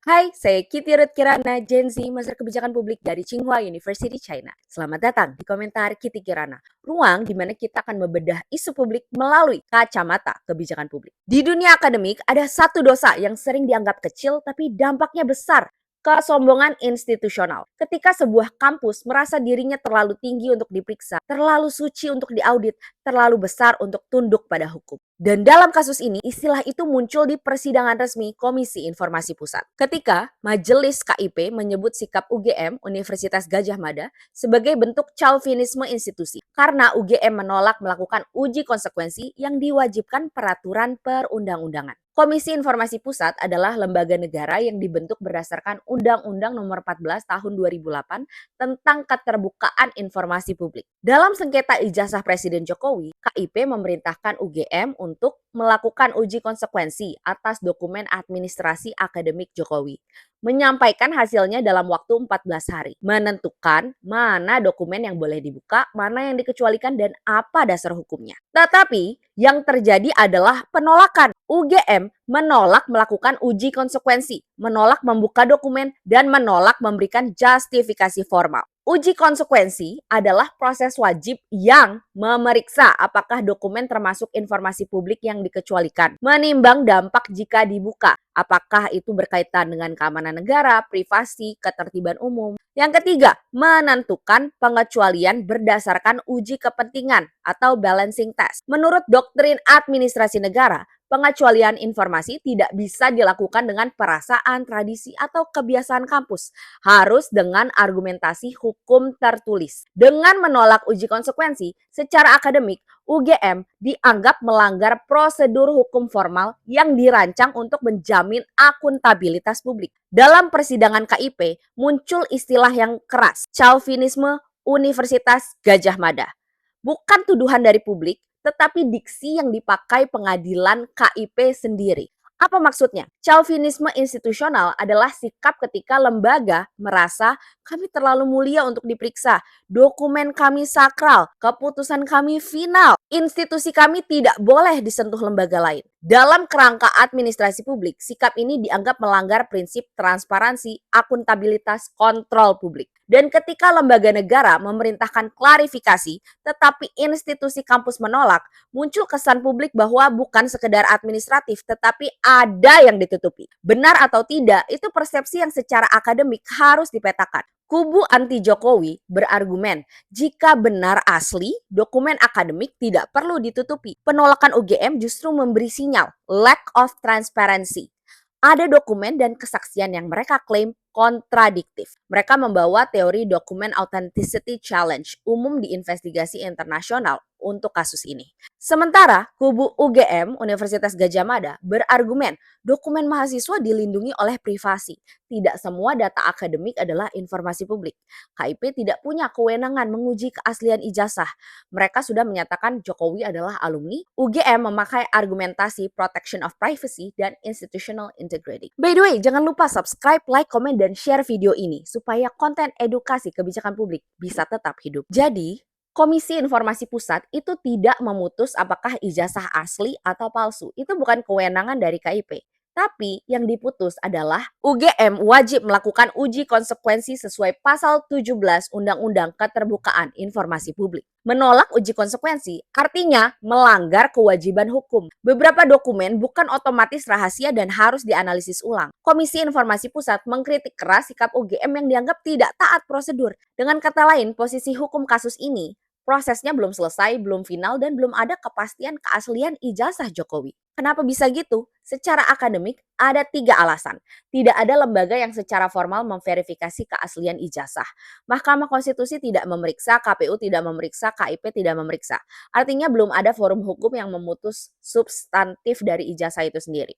Hai, saya Kitty Ruth Kirana, Gen Z, Master Kebijakan Publik dari Tsinghua University, China. Selamat datang di komentar Kitty Kirana, ruang di mana kita akan membedah isu publik melalui kacamata kebijakan publik. Di dunia akademik, ada satu dosa yang sering dianggap kecil tapi dampaknya besar. Kesombongan institusional. Ketika sebuah kampus merasa dirinya terlalu tinggi untuk diperiksa, terlalu suci untuk diaudit, terlalu besar untuk tunduk pada hukum. Dan dalam kasus ini, istilah itu muncul di persidangan resmi Komisi Informasi Pusat. Ketika Majelis KIP menyebut sikap UGM, Universitas Gadjah Mada, sebagai bentuk chauvinisme institusi. Karena UGM menolak melakukan uji konsekuensi yang diwajibkan peraturan perundang-undangan. Komisi Informasi Pusat adalah lembaga negara yang dibentuk berdasarkan Undang-Undang Nomor 14 Tahun 2008 tentang keterbukaan informasi publik. Dalam sengketa ijazah Presiden Jokowi, KIP memerintahkan UGM untuk melakukan uji konsekuensi atas dokumen administrasi akademik Jokowi, menyampaikan hasilnya dalam waktu 14 hari, menentukan mana dokumen yang boleh dibuka, mana yang dikecualikan, dan apa dasar hukumnya. Tetapi yang terjadi adalah penolakan. UGM menolak melakukan uji konsekuensi, menolak membuka dokumen, dan menolak memberikan justifikasi formal. Uji konsekuensi adalah proses wajib yang memeriksa apakah dokumen termasuk informasi publik yang dikecualikan, menimbang dampak jika dibuka, apakah itu berkaitan dengan keamanan negara, privasi, ketertiban umum. Yang ketiga, menentukan pengecualian berdasarkan uji kepentingan atau balancing test. Menurut doktrin administrasi negara, pengecualian informasi tidak bisa dilakukan dengan perasaan, tradisi, atau kebiasaan kampus. Harus dengan argumentasi hukum tertulis. Dengan menolak uji konsekuensi, secara akademik, UGM dianggap melanggar prosedur hukum formal yang dirancang untuk menjamin akuntabilitas publik. Dalam persidangan KIP, muncul istilah yang keras, chauvinisme Universitas Gadjah Mada. Bukan tuduhan dari publik, tetapi diksi yang dipakai pengadilan KIP sendiri. Apa maksudnya? Chauvinisme institusional adalah sikap ketika lembaga merasa kami terlalu mulia untuk diperiksa, dokumen kami sakral, keputusan kami final, institusi kami tidak boleh disentuh lembaga lain. Dalam kerangka administrasi publik, sikap ini dianggap melanggar prinsip transparansi, akuntabilitas, kontrol publik. Dan ketika lembaga negara memerintahkan klarifikasi, tetapi institusi kampus menolak, muncul kesan publik bahwa bukan sekedar administratif, tetapi ada yang ditutupi. Benar atau tidak, itu persepsi yang secara akademik harus dipetakan. Kubu anti Jokowi berargumen, jika benar asli, dokumen akademik tidak perlu ditutupi. Penolakan UGM justru memberi sinyal, lack of transparency. Ada dokumen dan kesaksian yang mereka klaim kontradiktif. Mereka membawa teori dokumen authenticity challenge umum di investigasi internasional untuk kasus ini. Sementara kubu UGM, Universitas Gadjah Mada, berargumen dokumen mahasiswa dilindungi oleh privasi. Tidak semua data akademik adalah informasi publik. KIP tidak punya kewenangan menguji keaslian ijazah. Mereka sudah menyatakan Jokowi adalah alumni. UGM memakai argumentasi protection of privacy dan institutional integrity. By the way, jangan lupa subscribe, like, komen, dan share video ini supaya konten edukasi kebijakan publik bisa tetap hidup. Jadi, Komisi Informasi Pusat itu tidak memutus apakah ijazah asli atau palsu. Itu bukan kewenangan dari KIP. Tapi yang diputus adalah UGM wajib melakukan uji konsekuensi sesuai pasal 17 Undang-Undang Keterbukaan Informasi Publik. Menolak uji konsekuensi artinya melanggar kewajiban hukum. Beberapa dokumen bukan otomatis rahasia dan harus dianalisis ulang. Komisi Informasi Pusat mengkritik keras sikap UGM yang dianggap tidak taat prosedur. Dengan kata lain, posisi hukum kasus ini prosesnya belum selesai, belum final, dan belum ada kepastian keaslian ijazah Jokowi. Kenapa bisa gitu? Secara akademik, ada 3 alasan. Tidak ada lembaga yang secara formal memverifikasi keaslian ijazah. Mahkamah Konstitusi tidak memeriksa, KPU tidak memeriksa, KIP tidak memeriksa. Artinya belum ada forum hukum yang memutus substantif dari ijazah itu sendiri.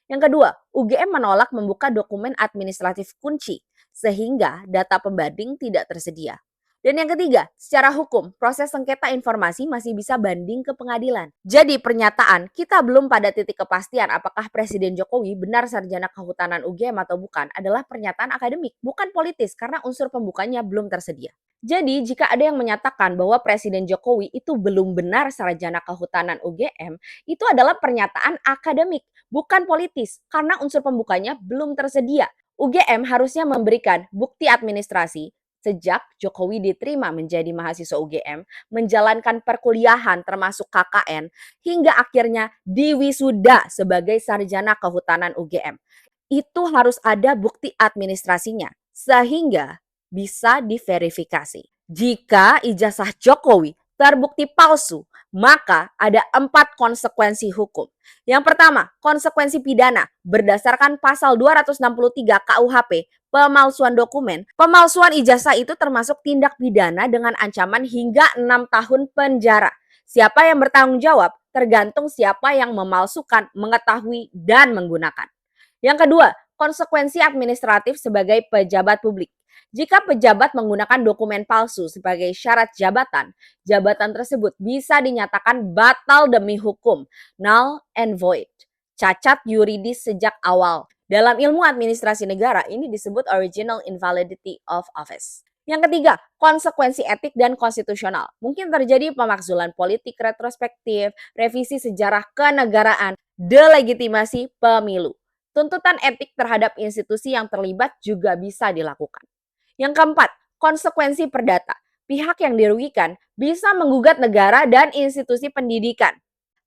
Yang kedua, UGM menolak membuka dokumen administratif kunci, sehingga data pembanding tidak tersedia. Dan yang ketiga, secara hukum, proses sengketa informasi masih bisa banding ke pengadilan. Jadi pernyataan, kita belum pada titik kepastian apakah Presiden Jokowi benar sarjana kehutanan UGM atau bukan, adalah pernyataan akademik, bukan politis karena unsur pembukanya belum tersedia. Jadi jika ada yang menyatakan bahwa Presiden Jokowi itu belum benar sarjana kehutanan UGM, itu adalah pernyataan akademik, bukan politis, karena unsur pembukanya belum tersedia. UGM harusnya memberikan bukti administrasi sejak Jokowi diterima menjadi mahasiswa UGM, menjalankan perkuliahan termasuk KKN, hingga akhirnya diwisuda sebagai sarjana kehutanan UGM. Itu harus ada bukti administrasinya, sehingga bisa diverifikasi. Jika ijazah Jokowi terbukti palsu, maka ada 4 konsekuensi hukum. Yang pertama, konsekuensi pidana berdasarkan pasal 263 KUHP, pemalsuan dokumen. Pemalsuan ijazah itu termasuk tindak pidana dengan ancaman hingga 6 tahun penjara. Siapa yang bertanggung jawab tergantung siapa yang memalsukan, mengetahui, dan menggunakan. Yang kedua, konsekuensi administratif sebagai pejabat publik. Jika pejabat menggunakan dokumen palsu sebagai syarat jabatan, jabatan tersebut bisa dinyatakan batal demi hukum, null and void, cacat yuridis sejak awal. Dalam ilmu administrasi negara, ini disebut original invalidity of office. Yang ketiga, konsekuensi etik dan konstitusional. Mungkin terjadi pemakzulan politik retrospektif, revisi sejarah kenegaraan, delegitimasi pemilu. Tuntutan etik terhadap institusi yang terlibat juga bisa dilakukan. Yang keempat, konsekuensi perdata. Pihak yang dirugikan bisa menggugat negara dan institusi pendidikan.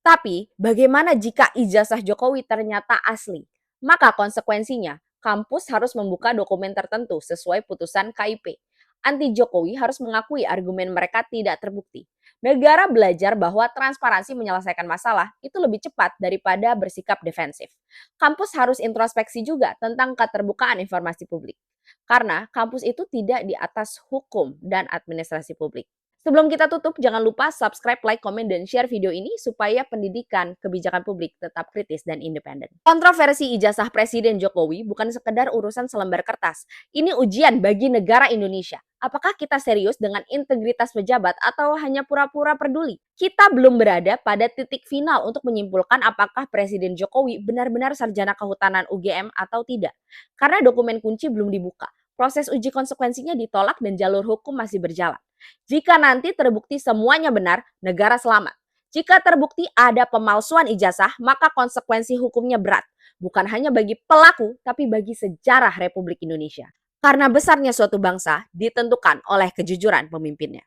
Tapi, bagaimana jika ijazah Jokowi ternyata asli? Maka konsekuensinya, kampus harus membuka dokumen tertentu sesuai putusan KIP. Anti Jokowi harus mengakui argumen mereka tidak terbukti. Negara belajar bahwa transparansi menyelesaikan masalah itu lebih cepat daripada bersikap defensif. Kampus harus introspeksi juga tentang keterbukaan informasi publik. Karena kampus itu tidak di atas hukum dan administrasi publik. Sebelum kita tutup, jangan lupa subscribe, like, komen, dan share video ini supaya pendidikan kebijakan publik tetap kritis dan independen. Kontroversi ijazah Presiden Jokowi bukan sekedar urusan selembar kertas. Ini ujian bagi negara Indonesia. Apakah kita serius dengan integritas pejabat atau hanya pura-pura peduli? Kita belum berada pada titik final untuk menyimpulkan apakah Presiden Jokowi benar-benar sarjana kehutanan UGM atau tidak. Karena dokumen kunci belum dibuka. Proses uji konsekuensinya ditolak dan jalur hukum masih berjalan. Jika nanti terbukti semuanya benar, negara selamat. Jika terbukti ada pemalsuan ijazah, maka konsekuensi hukumnya berat. Bukan hanya bagi pelaku, tapi bagi sejarah Republik Indonesia. Karena besarnya suatu bangsa ditentukan oleh kejujuran pemimpinnya.